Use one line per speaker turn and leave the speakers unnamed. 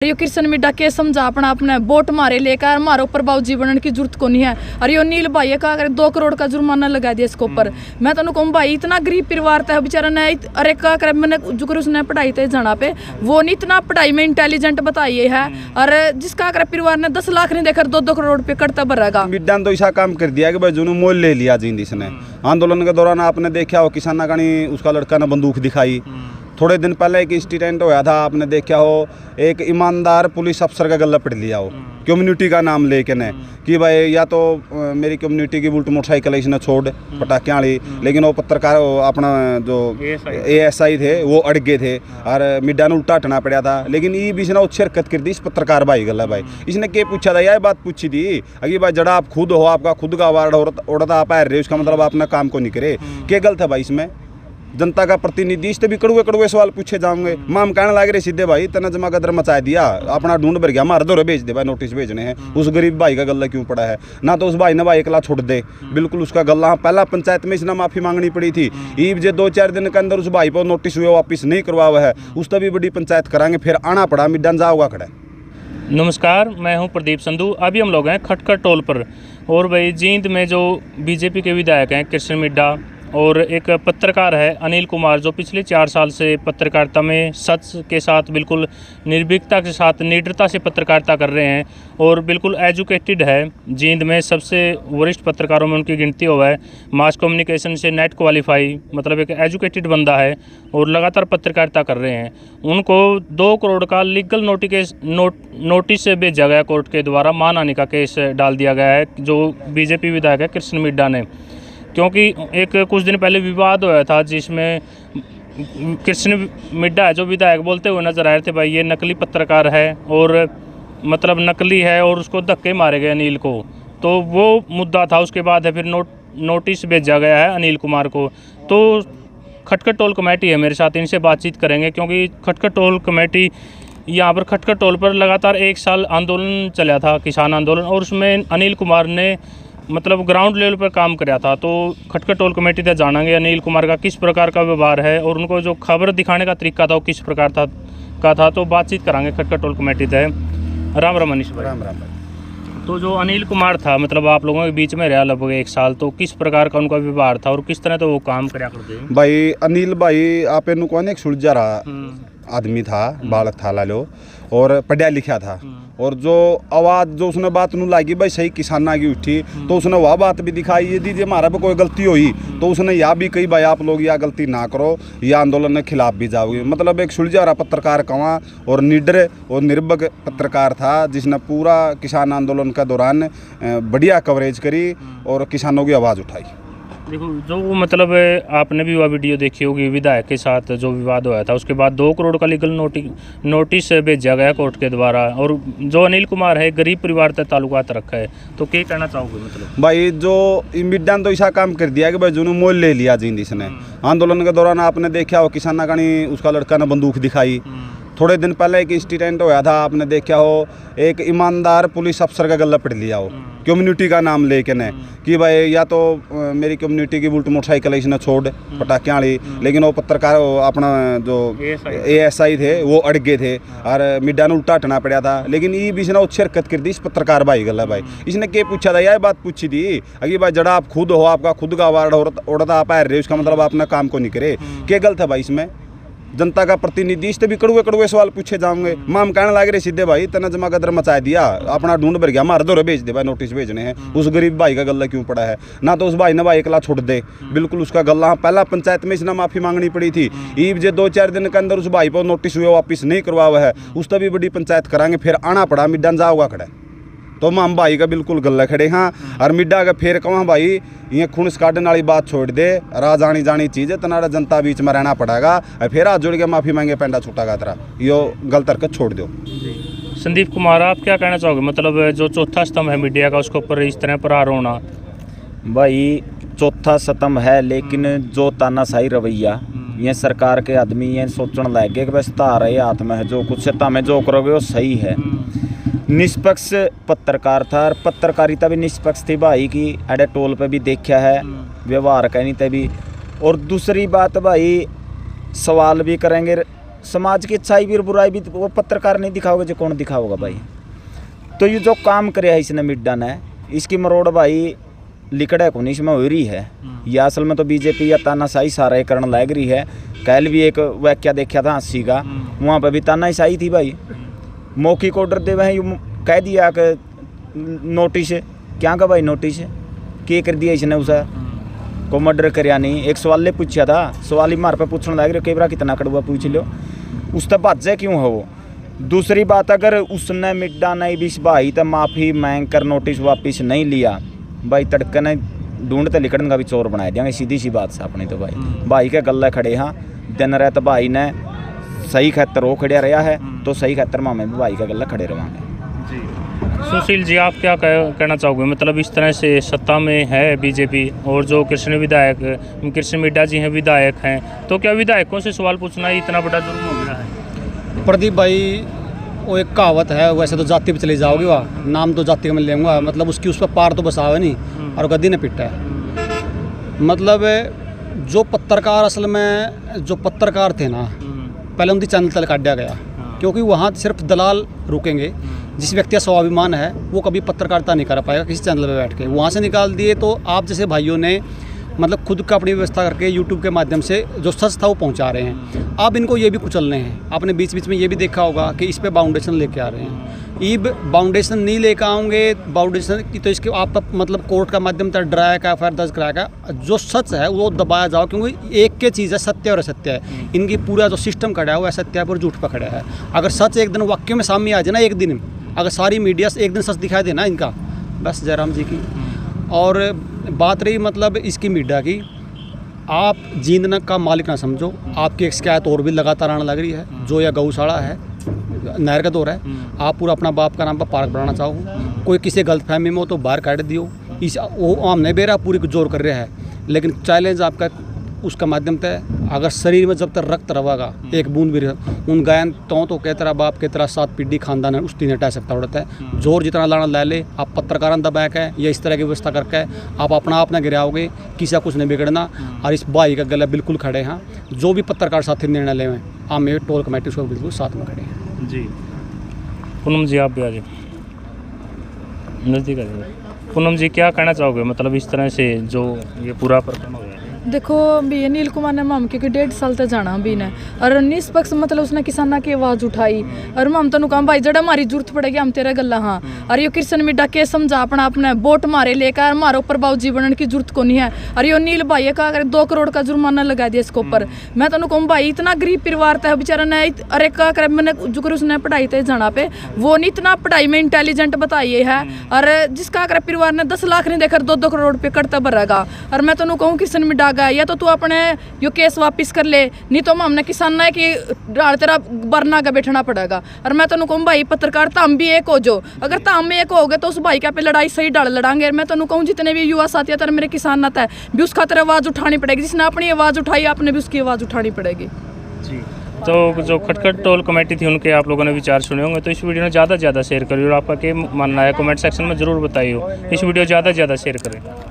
यो कृष्ण मिड्डा के समझा अपना अपने वोट मारे लेकर हमारे ऊपर बाबूजी बनने की जरूरत को नहीं है। अरे यो नील भाई का अगर 2 करोड़ का जुर्माना लगा दिया इसके ऊपर। मैं तो कहूँ भाई इतना गरीब परिवार था बेचारा ने। अरे का कर मैंने जो कर उसने पढ़ाई थे जाना पे वो नहीं इतना पढ़ाई में इंटेलिजेंट बताइए है। और जिसका अगर परिवार ने 10 लाख नहीं देकर 2-2 करोड़ पे करता भरेगा।
मिड्डा ने तो ऐसा काम कर दिया कि भाई जुनू मोल ले लिया जिंद इसने। आंदोलन के दौरान आपने देखा हो किसान का उसका लड़का ने बंदूक दिखाई। थोड़े दिन पहले एक इंसिडेंट होया था, आपने देखा हो एक ईमानदार पुलिस अफसर का गला पड़ लिया हो कम्युनिटी का नाम लेके ने कि भाई या तो मेरी कम्युनिटी की बुलट मोटरसाइकिल इसने छोड़ पटाखे वाली, लेकिन वो पत्रकार अपना जो ASI थे वो अड़ गए थे और मिड्डा ने उल्टा हटना पड़ा था। लेकिन ये भी इसने शिरकत कर दी इस पत्रकार भाई गला भाई। इसने क्या पूछा था, यह बात पूछी थी अगर भाई जड़ा आप खुद हो, आपका खुद का अवार्ड उड़ता आप आ रहे हो, उसका मतलब अपना काम को नहीं करे। क्या गलत है भाई इसमें? जनता का प्रतिनिधि इस भी कड़ुए कड़ुए सवाल पूछे जाओगे। माम कहने लग रहे सीधे भाई तना जमा कदर मचा दिया, अपना ढूंढ भर गया, मार दो भेज दे भाई, नोटिस भेजने हैं। उस गरीब भाई का गला क्यों पड़ा है? ना तो उस भाई ने भाई अकेला छोड़ दे, बिल्कुल उसका गला पहला पंचायत में इसने माफी मांगनी पड़ी थी। ईब जे 2-4 दिन के अंदर उस भाई पर नोटिस हुए वापिस नहीं करवा हुआ है, उस तभी बड़ी पंचायत कराएंगे, फिर आना पड़ा मिड्डा जाओगा खड़ा।
नमस्कार, मैं हूं प्रदीप संधू। अभी हम लोग हैं खटखर टोल पर और भाई जींद में जो बीजेपी के विधायक हैं कृष्ण मिड्डा और एक पत्रकार है अनिल कुमार, जो पिछले 4 साल से पत्रकारिता में सच के साथ बिल्कुल निर्भीकता के साथ निडरता से पत्रकारिता कर रहे हैं और बिल्कुल एजुकेटेड है। जींद में सबसे वरिष्ठ पत्रकारों में उनकी गिनती हुआ है। मास कम्युनिकेशन से नेट क्वालिफाई, मतलब एक एजुकेटेड बंदा है और लगातार पत्रकारिता कर रहे हैं। उनको 2 करोड़ का लीगल नोटिस से भेजा गया कोर्ट के द्वारा, मानहानि का केस डाल दिया गया है जो बीजेपी विधायक है कृष्ण मिड्डा ने। क्योंकि एक कुछ दिन पहले विवाद हुआ था जिसमें कृष्ण मिड्डा है जो विधायक बोलते हुए नजर आए थे भाई ये नकली पत्रकार है और मतलब नकली है और उसको धक्के मारे गए अनिल को, तो वो मुद्दा था। उसके बाद है फिर नोटिस भेजा गया है अनिल कुमार को। तो खटखर टोल कमेटी है मेरे साथ, इनसे बातचीत करेंगे क्योंकि खटखर टोल कमेटी यहाँ पर खटखर टोल पर लगातार 1 साल आंदोलन चला था, किसान आंदोलन, और उसमें अनिल कुमार ने मतलब ग्राउंड लेवल पर काम कराया था। तो खटखर टोल कमेटी से जानेंगे अनिल कुमार का किस प्रकार का व्यवहार है और उनको जो खबर दिखाने का तरीका था वो किस प्रकार था। तो बातचीत करांगे खटखर टोल कमेटी से। राम राम अनिश भाई।
राम राम।
तो जो अनिल कुमार था, मतलब आप लोगों के बीच में रहा लगभग 1 साल, तो किस प्रकार का उनका व्यवहार था और किस तरह तो वो काम कराया करते
भाई? अनिल भाई आप इनको कौन एक सुलझा रहा आदमी था, बालक था लालो, और पढ़ा लिखा था। और जो आवाज़ जो उसने बात नू लागी भाई सही किसाना की उठी, तो उसने वह बात भी दिखाई ये दीजिए हमारा पे कोई गलती हुई तो उसने यह भी कही भाई आप लोग यह गलती ना करो, यह आंदोलन के खिलाफ भी जाओगे। मतलब एक सुलझा रहा पत्रकार कवा और निडर और निर्भक पत्रकार था जिसने पूरा किसान आंदोलन के दौरान बढ़िया कवरेज करी और किसानों की आवाज़ उठाई।
देखो जो मतलब आपने भी वह वीडियो देखी होगी विधायक के साथ जो विवाद हुआ था, उसके बाद 2 करोड़ का लीगल नोटिस भेजा गया कोर्ट के द्वारा, और जो अनिल कुमार है गरीब परिवार से ताल्लुकात रखा है, तो क्या कहना चाहोगे? मतलब भाई
जो मिड्डा ने तो ऐसा काम कर दिया कि भाई जुनू मोल ले लिया जिंद इसने। आंदोलन के दौरान आपने देखा हो किसान का उसका लड़का ने बंदूक दिखाई। थोड़े दिन पहले एक इंसिडेंट होया था, आपने देखा हो एक ईमानदार पुलिस अफसर का गला पड़ लिया हो कम्युनिटी का नाम लेके ने कि भाई या तो मेरी कम्युनिटी की बुलट मोटरसाइकिल इसने छोड़ पटाखे वाली, लेकिन वो पत्रकार अपना जो ASI थे वो अड़ गए थे और मिड्डा ने उल्टा हटना पड़ा था। लेकिन ये भी इसने शिरकत कर दी इस पत्रकार भाई गला भाई। इसने क्या पूछा था, यह बात पूछी थी अगर भाई जड़ा आप खुद हो, आपका खुद का अवार्ड उड़ता आप आ रहे हो, उसका मतलब अपना काम को नहीं करे। क्या गलत है भाई इसमें? जनता का प्रतिनिधि इस भी कड़ुए कड़ुए सवाल पूछे जाओगे। माम कहने लग रहे सीधे भाई तना जमा कदर मचा दिया, अपना ढूंढ भर गया, मार दो भेज दे भाई, नोटिस भेजने हैं। उस गरीब भाई का गला क्यों पड़ा है? ना तो उस भाई ने भाई अकेला छोड़ दे, बिल्कुल उसका गला पहला पंचायत में इसने माफी मांगनी पड़ी थी। ईब जे 2-4 दिन के अंदर उस भाई पर नोटिस हुए वापिस नहीं करवा हुआ है, उस तभी बड़ी पंचायत कराएंगे, फिर आना पड़ा मिड्डा जाओगा खड़ा। तो माम भाई का बिल्कुल गला खड़े हाँ। और मिड्डा का फिर कहाँ भाई ये खून काटने वाली बात छोड़ दे, राज आनी जानी चीज़ है, तनारा जनता बीच में रहना पड़ेगा। फिर हाथ जोड़ के माफ़ी मांगे पेंडा छूटा तेरा, यो गलत हरकत छोड़ दो।
संदीप कुमार आप क्या कहना चाहोगे? मतलब जो चौथा स्तंभ है मीडिया का उसके ऊपर इस तरह प्रहार होना?
भाई चौथा स्तंभ है, लेकिन जो तानाशाही रवैया ये सरकार के आदमी ये सोचने लग गए कि बस तारे हाथ में है, जो कुछ में जो करोगे वो सही है। निष्पक्ष पत्रकार था और पत्रकारिता भी निष्पक्ष थी भाई की, अड़े टोल पे भी देखा है व्यवहार कहनी ते भी। और दूसरी बात भाई सवाल भी करेंगे समाज की अच्छाई भी और बुराई भी वो पत्रकार नहीं दिखाओगे जो कौन दिखाओगा भाई। तो ये जो काम करे है इसने मिड्डा ने, इसकी मरोड़ भाई लिकड़ा को इसमें हो रही है। या असल में तो बीजेपी या तानाशाही सारा करण लग रही है। कल भी एक वाक्य देखा था 80 का, वहाँ पर भी तानाशाही थी भाई। मौखिक ऑर्डर दे हुए हैं, कह दिया कि नोटिस है, क्या का भाई नोटिस है क्या कर दिया इसने उसे को मर्डर करया नहीं। एक सवाल ले पूछा था, सवाल ही मार पे पूछने लग रहे कई बार कितना कड़वा पूछ लो, उस तक भाजे क्यों है वो। दूसरी बात, अगर उसने मिड्डा नहीं बीस भाई तो माफ़ी मांग कर नोटिस वापस नहीं लिया भाई, तड़के ने ढूंढते लिखड़न का भी चोर बना देंगे। सीधी सी बात से अपनी तो भाई के गले खड़े हाँ दिन रात भाई ने सही खतर वो खड़ा रहा है, तो सही खतर में हमें भी भाई का गले खड़े रहेंगे।
सुशील जी, आप क्या कहना चाहोगे? मतलब इस तरह से सत्ता में है बीजेपी और जो कृष्ण मिड्डा जी हैं विधायक हैं, तो क्या विधायकों से सवाल पूछना इतना बड़ा जुर्म हो गया है?
प्रदीप भाई, वो एक कहावत है, वैसे तो जाति पे चले जाओगे वहाँ, नाम तो जाति का मिल लेंगे, मतलब उसकी उस पर पार तो बसावे नहीं और गद्दी ने पिटा है। मतलब जो पत्रकार असल में जो पत्रकार थे ना, पहले उनकी चैनल तक काटा गया, क्योंकि वहाँ सिर्फ दलाल रुकेंगे। जिस व्यक्ति का स्वाभिमान है वो कभी पत्रकारिता नहीं कर पाएगा किसी चैनल पे बैठ के, वहाँ से निकाल दिए। तो आप जैसे भाइयों ने मतलब खुद का अपनी व्यवस्था करके यूट्यूब के माध्यम से जो सच था वो पहुँचा रहे हैं। आप इनको ये भी कुचलने हैं। आपने बीच बीच में ये भी देखा होगा कि इस पे बाउंडेशन लेके आ रहे हैं। ईब बाउंडेशन नहीं लेकर आओगे, बाउंडेशन की तो इसके आप मतलब कोर्ट का माध्यम से डराया का FIR दर्ज कराया, जो सच है वो दबाया जाओ, क्योंकि एक के चीज़ है सत्य और असत्य है। इनकी पूरा जो सिस्टम खड़ा है वो असत्य पर झूठ पर खड़ा है। अगर सच एक दिन वाक्य में सामने आ जाए ना, एक दिन अगर सारी मीडिया से एक दिन सच दिखाई देना इनका, बस जयराम जी की। और बात रही मतलब इसकी मीडिया की, आप जींद का मालिक ना समझो। आपकी एक शिकायत और भी लगातार आने लग रही है, जो यह गौशाला है, नहर का दौर है, आप पूरा अपना बाप का नाम पर पार्क बनाना चाहो, कोई किसी गलतफहमी में हो तो बाहर काट दियो। इस वो हमने बेरा पूरी जोर कर रहा है, लेकिन चैलेंज आपका उसका माध्यम से, अगर शरीर में जब तक रक्त रहेगा एक बूंद भी उन गायन तो कह तेरा बाप के तरह 7 पीढ़ी खानदान है उस तीन हटा सकता होता है। जोर जितना लाना ला ले, आप पत्रकार दबाक है या इस तरह की व्यवस्था करके आप अपना आप ना गिराओगे, किसी का कुछ नहीं बिगड़ना। और इस भाई का गला बिल्कुल खड़े हैं, जो भी पत्रकार साथी निर्णय ले आप मेरे टोल कमेटी उसको बिल्कुल साथ में खड़े हैं
जी। पूनम जी, आप भी आ जाए नज़दीक आ जाए। पूनम जी, क्या कहना चाहोगे मतलब इस तरह से जो ये पूरा प्रकरण हो गया?
देखो भी अनिल कुमार ने माम क्योंकि 1.5 साल तक जाना भी ने और निष्पक्ष मतलब उसने किसाना की आवाज़ उठाई और माम तनु कहा भाई जड़ा हमारी जरूरत पड़ेगी हम तेरा गला हाँ। और ये कृष्ण मिड्डा के समझा अपना अपने वोट मारे लेकर मारो प्रभाव जीवन की जरूरत को नहीं है। और ये नील भाई का 2 करोड़ का जुर्माना लगा दिया इसके ऊपर। मैं तनु कहूँ भाई इतना गरीब परिवार था बेचारा ने, अरे का करे मैंने जो कर उसने पढ़ाई थे जाना पे वो नहीं इतना पढ़ाई में इंटेलिजेंट बताई है। और जिसका अगर परिवार ने 10 लाख नहीं देकर 2-2 करोड़ रुपये कटता भरेगा। और मैं तनु कहूँ कृष्ण मिड्डा या तो तू अपने यो केस वापस कर ले, नहीं तो हमने किसान है कि डाल तेरा बरना का बैठना पड़ेगा। और मैं तनु कहूँ भाई पत्रकार ताम भी एक हो जो, अगर ताम में एक हो गए तो उस भाई का पे लड़ाई सही डाल लड़ांगे। मैं तनु कहूँ जितने भी युवा साथी है मेरे किसान नाता है भी उसका तेरा आवाज़ उठानी पड़ेगी। जिसने अपनी आवाज़ उठाई आपने भी उसकी आवाज़ उठानी पड़ेगी
जी। तो जो खटखट टोल कमेटी थी उनके आप लोगों ने विचार सुने होंगे, तो इस वीडियो में ज़्यादा से ज़्यादा शेयर करिए और आपका क्या मानना है कमेंट सेक्शन में ज़रूर बताइए। इस वीडियो ज़्यादा से ज़्यादा शेयर करें।